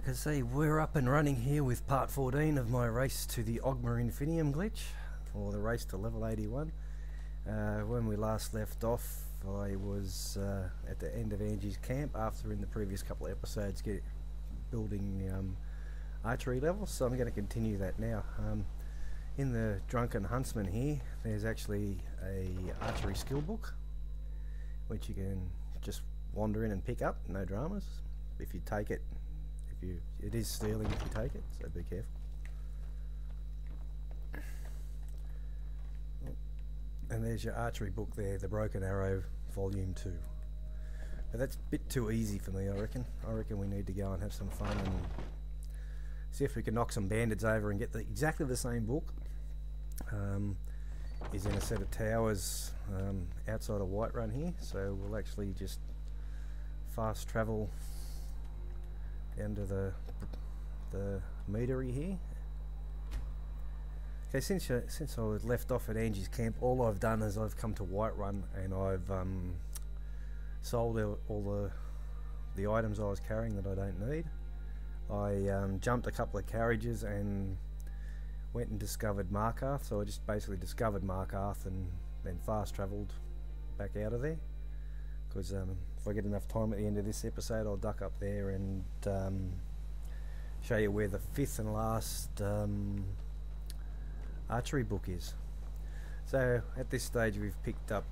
Like I say, we're up and running here with part 14 of my race to the Oghma Infinium glitch, or the race to level 81. When we last left off, I was at the end of Angi's camp after in the previous couple of episodes building archery levels, so I'm going to continue that now. In the Drunken Huntsman here, there's actually a archery skill book, which you can just wander in and pick up, no dramas. If you take it, it is stealing if you take it, so be careful. And there's your archery book there, the Broken Arrow Volume 2. But that's a bit too easy for me, I reckon. I reckon we need to go and have some fun and see if we can knock some bandits over and get exactly the same book. Is in a set of towers outside of Whiterun here, so we'll actually just fast travel down to the meadery here. Okay, since I was left off at Angi's camp, all I've done is I've come to Whiterun and I've sold all the items I was carrying that I don't need. I jumped a couple of carriages and went and discovered Markarth, so I just basically discovered Markarth and then fast travelled back out of there, because if I get enough time at the end of this episode, I'll duck up there and show you where the fifth and last archery book is. So at this stage we've picked up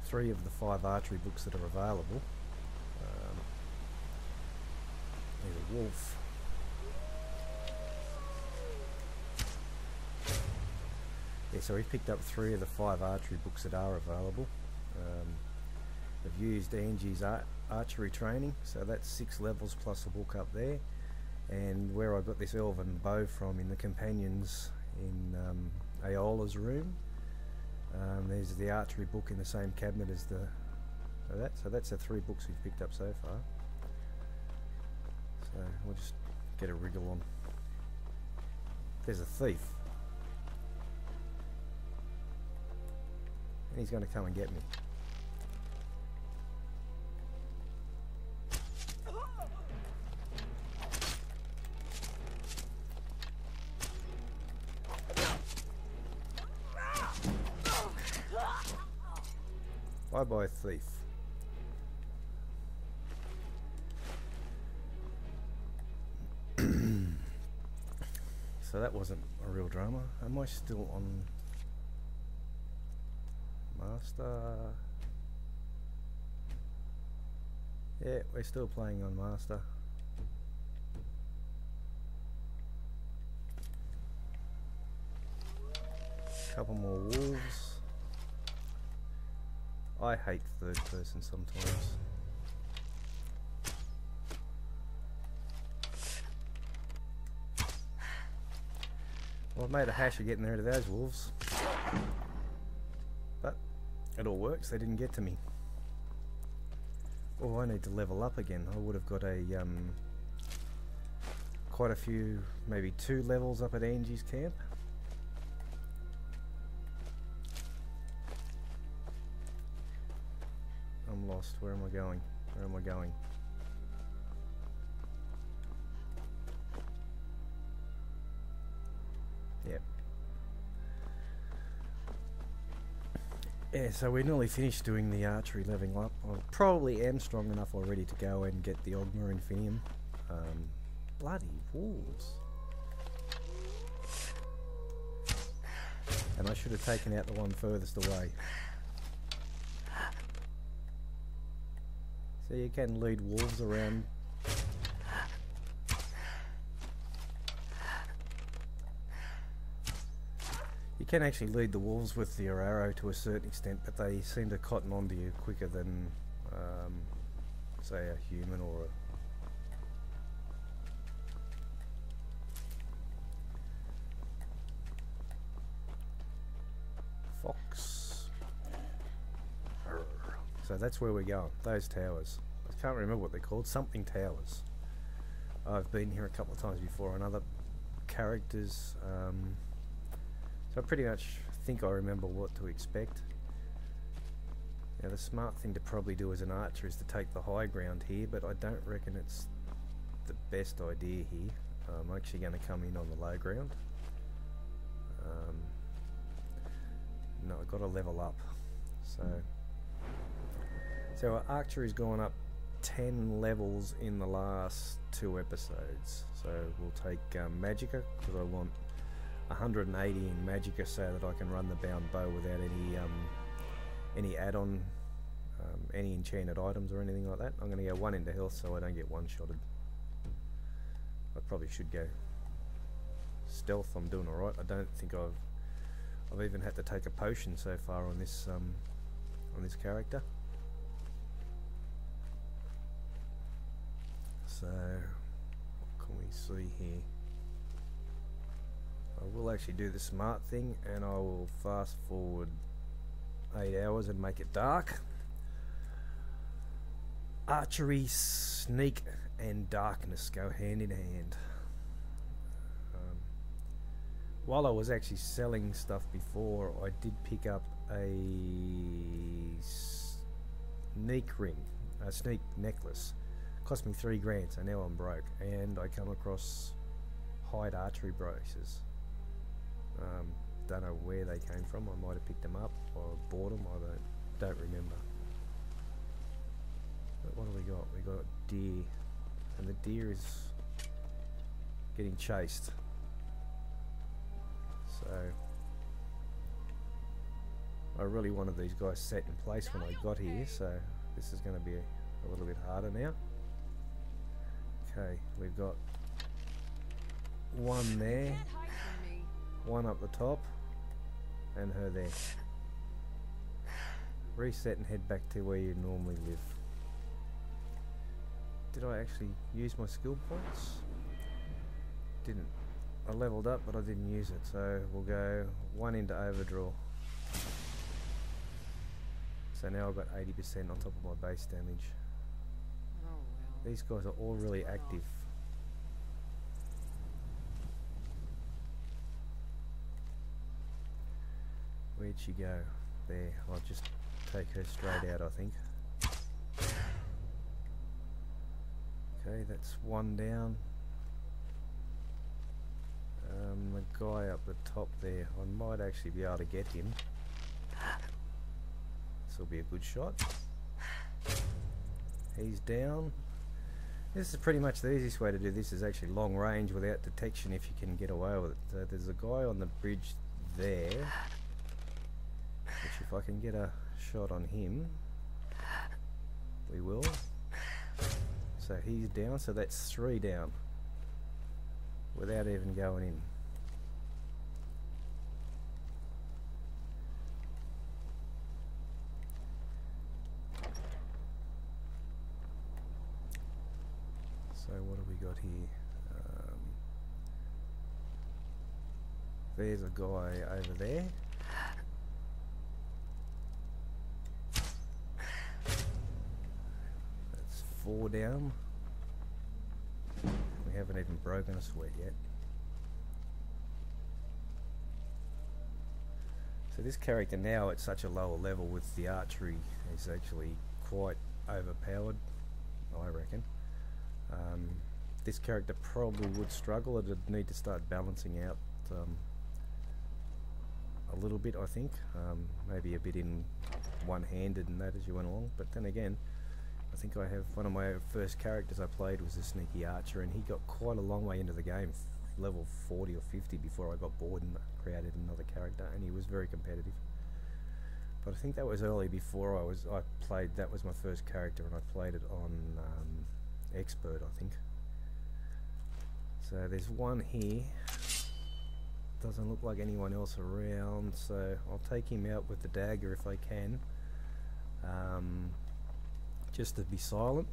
3 of the 5 archery books that are available. There's a wolf. Yeah, so we've picked up 3 of the 5 archery books that are available. I've used Angi's archery training, so that's 6 levels plus a book up there. And where I got this elven bow from in the companions in Aeola's room, there's the archery book in the same cabinet as so that's the 3 books we've picked up so far. So we'll just get a wriggle on. There's a thief, and he's going to come and get me. Bye bye, thief. So that wasn't a real drama. Am I still on Master? Yeah, we're still playing on Master. Couple more wolves. I hate third person sometimes. Well, I've made a hash of getting rid of those wolves, but it all works. They didn't get to me. Oh, I need to level up again. I would have got a quite a few, maybe 2 levels up at Angi's camp. I'm lost. Where am I going? Where am I going? Yep. Yeah, so we're nearly finished doing the archery leveling up. I probably am strong enough already to go and get the Oghma Infinium. Bloody wolves. And I should have taken out the one furthest away. So you can lead wolves around. You can actually lead the wolves with your arrow to a certain extent, but they seem to cotton onto you quicker than, say, a human or a... fox. So that's where we're going, those towers. I can't remember what they're called, something towers. I've been here a couple of times before on other characters, so I pretty much think I remember what to expect. Now the smart thing to probably do as an archer is to take the high ground here, but I don't reckon it's the best idea here. I'm actually going to come in on the low ground. No, I've got to level up. So our archery's gone up 10 levels in the last 2 episodes. So we'll take Magicka, because I want 180 in Magicka so that I can run the bound bow without any add-on, any enchanted items or anything like that. I'm going to go 1 into health so I don't get one-shotted. I probably should go stealth. I'm doing alright. I don't think I've even had to take a potion so far on this character. So what can we see here? I will actually do the smart thing, and I will fast forward 8 hours and make it dark. Archery, sneak and darkness go hand in hand. While I was actually selling stuff before, I did pick up a sneak ring, a sneak necklace. Cost me 3 grand, so now I'm broke. And I come across hide archery braces. Don't know where they came from. I might have picked them up or bought them. I don't remember. But what do we got? We got deer, and the deer is getting chased. So I really wanted these guys set in place when I got here, so this is going to be a little bit harder now. Okay, we've got 1 there, 1 up the top, and her there. Reset and head back to where you normally live. Did I actually use my skill points? Didn't. I leveled up, but I didn't use it, so we'll go 1 into overdraw. So now I've got 80% on top of my base damage. Oh, well. These guys are all really active. Where'd she go? There. I'll just take her straight out, I think. Okay, that's 1 down. The guy up the top there, I might actually be able to get him. This will be a good shot. He's down. This is pretty much the easiest way to do this, is actually long range without detection if you can get away with it. So there's a guy on the bridge there, which if I can get a shot on him, we will. So he's down, so that's 3 down without even going in. So what have we got here? There's a guy over there. That's 4 down. We haven't even broken a sweat yet. So this character now at such a lower level with the archery is actually quite overpowered, I reckon. This character probably would struggle. It'd need to start balancing out a little bit, I think. Maybe a bit in one-handed and that as you went along. But then again, I think I have one of my first characters I played was a sneaky archer, and he got quite a long way into the game, level 40 or 50, before I got bored and created another character, and he was very competitive. But I think that was early before I played. That was my first character, and I played it on expert, I think. So there's one here. Doesn't look like anyone else around, so I'll take him out with the dagger if I can, just to be silent.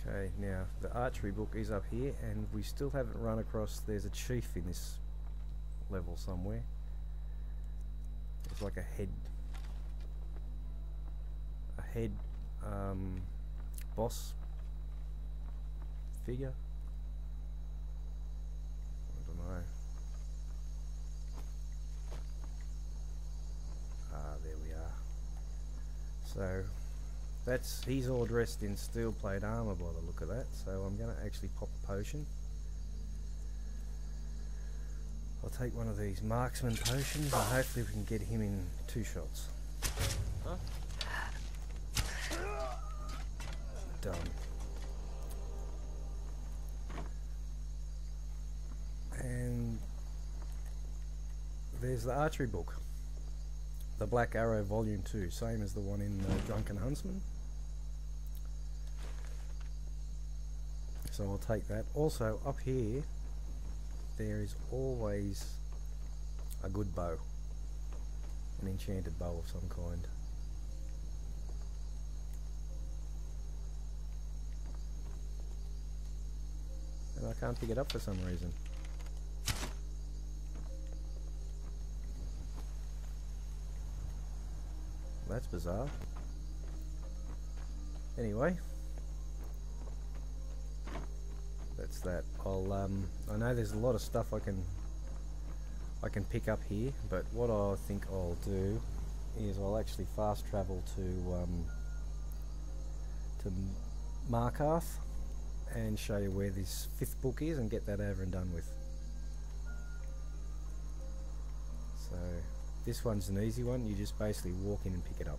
Okay, now the archery book is up here, and we still haven't run across. There's a chief in this level somewhere. It's like a head boss figure. I don't know. Ah, there we are. So he's all dressed in steel plate armour by the look of that, so I'm going to actually pop a potion. I'll take one of these marksman potions and hopefully we can get him in 2 shots. Huh? Done. And there's the archery book. The Black Arrow Volume 2, same as the one in Drunken Huntsman. So I'll take that. Also up here there is always a good bow. An enchanted bow of some kind. And I can't pick it up for some reason. That's bizarre. Anyway, that's that. I know there's a lot of stuff I can pick up here, but what I think I'll do is I'll actually fast travel to Markarth and show you where this 5th book is and get that over and done with. So this one's an easy one, you just basically walk in and pick it up.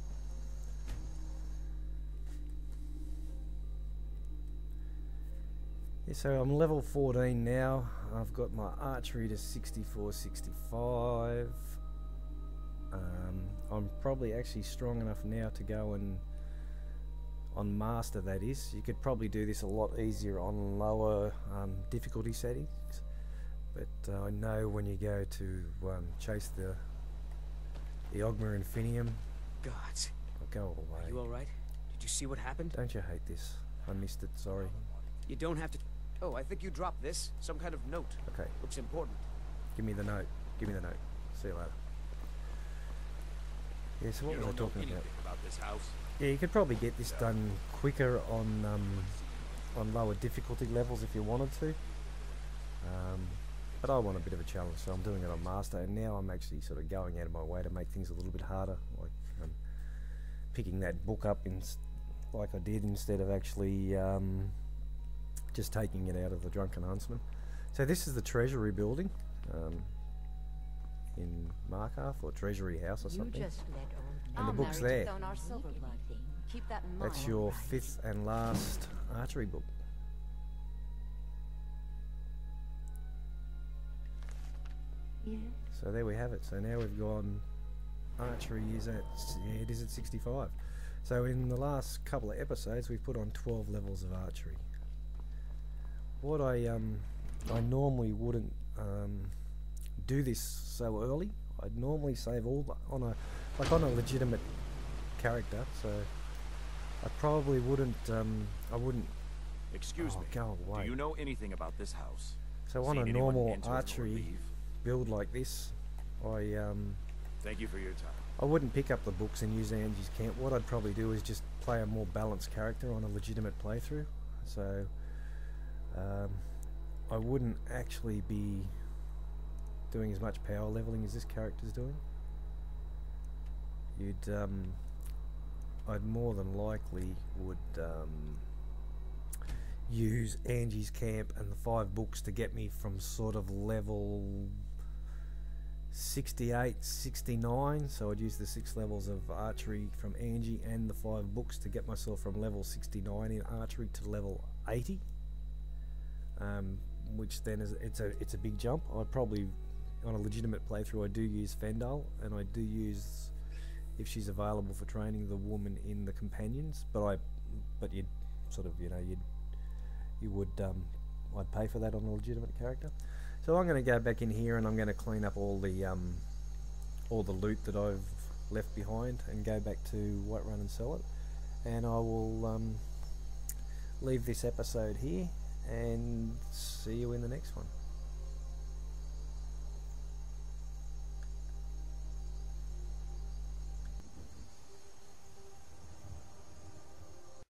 Yeah, so I'm level 14 now, I've got my archery to 64, 65. I'm probably actually strong enough now to go and on master, that is. You could probably do this a lot easier on lower difficulty settings, but I know when you go to chase the Oghma Infinium, Gods. I'll go away. Are you alright? Did you see what happened? Don't you hate this? I missed it, sorry. You don't have to... Oh, I think you dropped this. Some kind of note. Okay, Looks important. give me the note. Give me the note. See you later. Yeah, so what was I talking about? This house? Yeah, you could probably get this done quicker on lower difficulty levels if you wanted to. But I want a bit of a challenge, so I'm doing it on master, and now I'm actually sort of going out of my way to make things a little bit harder, like picking that book up like I did, instead of actually just taking it out of the Drunken Huntsman. So this is the treasury building in Markarth, or treasury house or something. And the book's there. That's your 5th and last archery book. Yes. So there we have it. So now we've gone, archery is at, yeah, it is at 65. So in the last couple of episodes we've put on 12 levels of archery. What I normally wouldn't do this so early. I'd normally save all on a legitimate character, so I probably wouldn't I wouldn't. Excuse me. Go away. Do you know anything about this house? So on a Seen anyone normal enter or archery leave? build like this, Thank you for your time. I wouldn't pick up the books and use Angi's camp. What I'd probably do is just play a more balanced character on a legitimate playthrough. So I wouldn't actually be doing as much power leveling as this character's doing. I'd more than likely would use Angie's camp and the 5 books to get me from sort of level 68, 69. So I'd use the 6 levels of archery from Angie and the 5 books to get myself from level 69 in archery to level 80. Which then is it's a big jump. I probably, on a legitimate playthrough, I do use Faendal, and I do use, if she's available for training, the woman in the companions. But you'd sort of, I'd pay for that on a legitimate character. So I'm going to go back in here and I'm going to clean up all the loot that I've left behind and go back to Whiterun and sell it. And I will leave this episode here and see you in the next one.